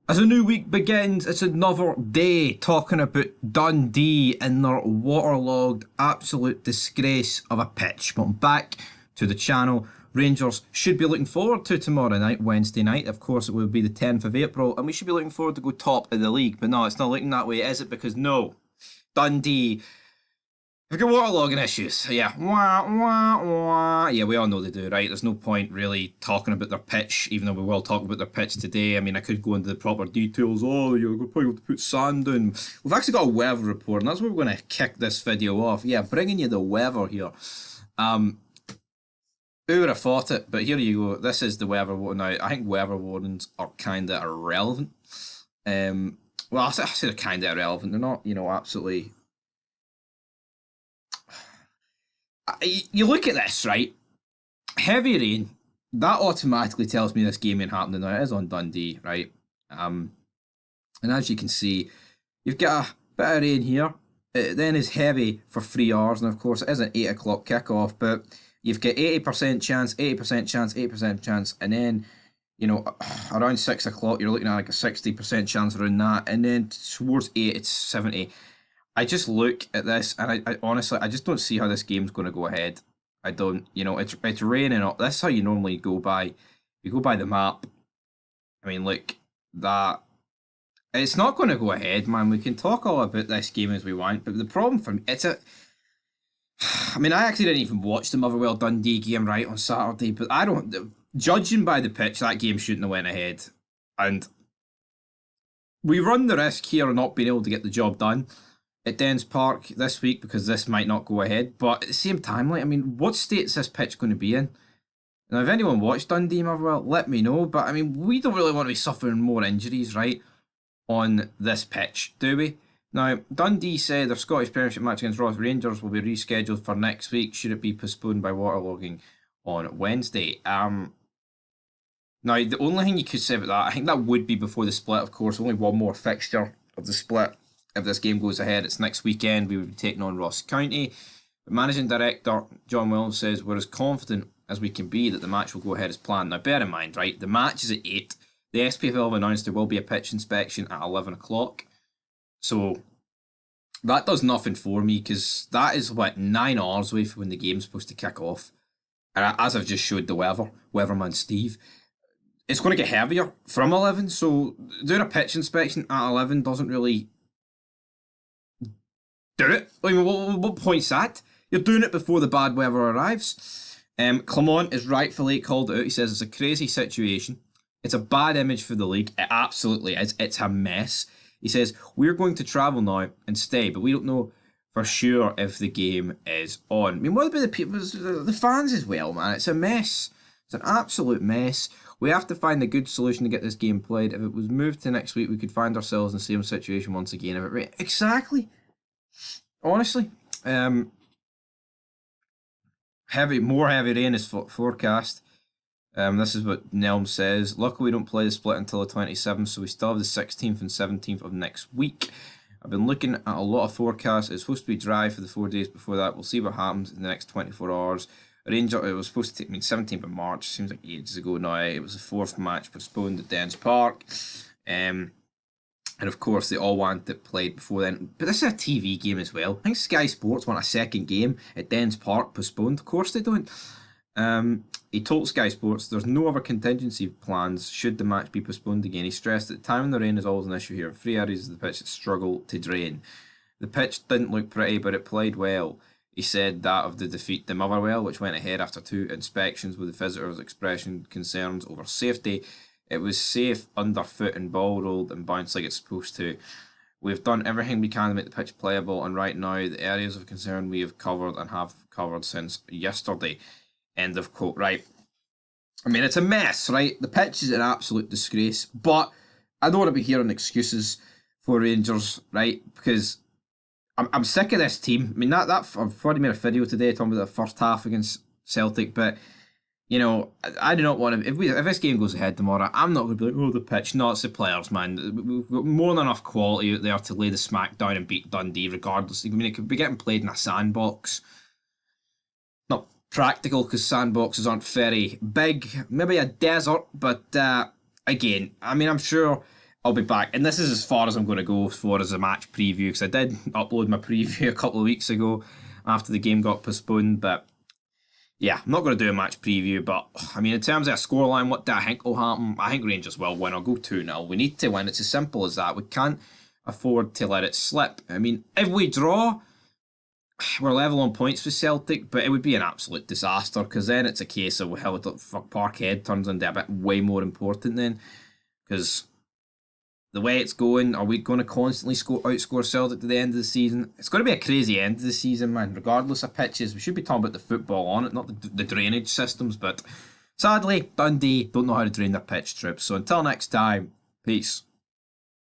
As a new week begins, it's another day talking about Dundee and their waterlogged absolute disgrace of a pitch. Welcome back to the channel. Rangers should be looking forward to tomorrow night, Wednesday night. Of course, it will be the 10th of April, and we should be looking forward to go top of the league. But no, it's not looking that way, is it? Because no, Dundee we've got waterlogging issues. Yeah. Wah, wah, wah. Yeah, we all know they do, right? There's no point really talking about their pitch, even though we will talk about their pitch today. I mean, I could go into the proper details. Oh, you're probably going to put sand in. We've actually got a weather report, and that's where we're going to kick this video off. Yeah, bringing you the weather here. Who would have thought it? But here you go. This is the weather warning. Now, I think weather warnings are kind of irrelevant. Well, I say they're kind of irrelevant. They're not, absolutely. You look at this, right? Heavy rain. That automatically tells me this game ain't happening now. It is on Dundee, right? And as you can see, you've got a bit of rain here. It then is heavy for 3 hours, and of course it is an 8 o'clock kickoff, but you've got 80% chance, 80% chance, 80% chance, and then around 6 o'clock you're looking at like a 60% chance around that, and then towards 8 it's 70. I just look at this and I honestly I just don't see how this game's going to go ahead. I don't, it's raining. That's how you normally go by. You go by the map. I mean, look, that it's not going to go ahead, man. We can talk all about this game as we want, but the problem for me, I mean, I actually didn't even watch the Motherwell Dundee game right on Saturday, but I don't. Judging by the pitch, that game shouldn't have went ahead, and we run the risk here of not being able to get the job done at Dens Park this week because this might not go ahead. But at the same time, I mean, what state is this pitch going to be in? Now, if anyone watched Dundee Motherwell, let me know. But I mean, we don't really want to be suffering more injuries, right, on this pitch, do we? Now, Dundee said their Scottish Premiership match against Ross Rangers will be rescheduled for next week should it be postponed by waterlogging on Wednesday. Now, the only thing you could say about that, I think that would be before the split, of course. Only one more fixture of the split. If this game goes ahead, it's next weekend. We would be taking on Ross County. But Managing Director John Williams says we're as confident as we can be that the match will go ahead as planned. Now, bear in mind, right, the match is at 8. The SPFL have announced there will be a pitch inspection at 11 o'clock. So that does nothing for me because that is, 9 hours away from when the game's supposed to kick off. And as I've just showed the weatherman Steve, it's going to get heavier from 11. So doing a pitch inspection at 11 doesn't really do it. I mean, what point's that? You're doing it before the bad weather arrives. Clement is rightfully called out. He says it's a crazy situation. It's a bad image for the league. It absolutely is. It's a mess. He says, we're going to travel now and stay, but we don't know for sure if the game is on. I mean, what about the people, the fans as well, man? It's a mess. It's an absolute mess. We have to find a good solution to get this game played. If it was moved to next week, we could find ourselves in the same situation once again. Exactly. Honestly, more heavy rain is forecast. This is what Nelm says. Luckily, we don't play the split until the 27th, so we still have the 16th and 17th of next week. I've been looking at a lot of forecasts. It's supposed to be dry for the 4 days before that. We'll see what happens in the next 24 hours. Ranger, it was supposed to take 17th of March. Seems like ages ago now. It was the 4th match postponed at Dens Park. And of course, they all want it played before then. But this is a TV game as well. I think Sky Sports want a second game at Dens Park postponed. Of course they don't. He told Sky Sports there's no other contingency plans should the match be postponed again. He stressed that time in the rain is always an issue here. 3 areas of the pitch that struggle to drain. The pitch didn't look pretty, but it played well. He said that of the defeat to Motherwell, which went ahead after 2 inspections with the visitors expressing concerns over safety. It was safe underfoot and ball rolled and bounced like it's supposed to. We've done everything we can to make the pitch playable, and right now the areas of concern we have covered and have covered since yesterday. End of quote. Right. I mean, it's a mess, right? The pitch is an absolute disgrace, but I don't want to be hearing excuses for Rangers, right? Because I'm sick of this team. I mean, I've already made a video today talking about the first half against Celtic, but I do not want to. If this game goes ahead tomorrow, I'm not going to be like, oh, the pitch. No, it's the players, man. We've got more than enough quality out there to lay the smack down and beat Dundee, regardless. I mean, it could be getting played in a sandbox. Not practical because sandboxes aren't very big. Maybe a desert, but again, I mean, I'm sure I'll be back. And this is as far as I'm going to go as far as a match preview, because I did upload my preview a couple of weeks ago after the game got postponed. But yeah, I'm not going to do a match preview. But I mean, in terms of a scoreline, what do I think will happen? I think Rangers will win. I'll go 2-0. We need to win. It's as simple as that. We can't afford to let it slip. I mean, if we draw, we're level on points with Celtic, but it would be an absolute disaster, because then it's a case of how Parkhead turns into a bit way more important then, because the way it's going, are we going to constantly outscore Celtic to the end of the season? It's going to be a crazy end of the season, man, regardless of pitches. We should be talking about the football on it, not the drainage systems, but sadly, Dundee don't know how to drain their pitch, troops. So until next time, peace.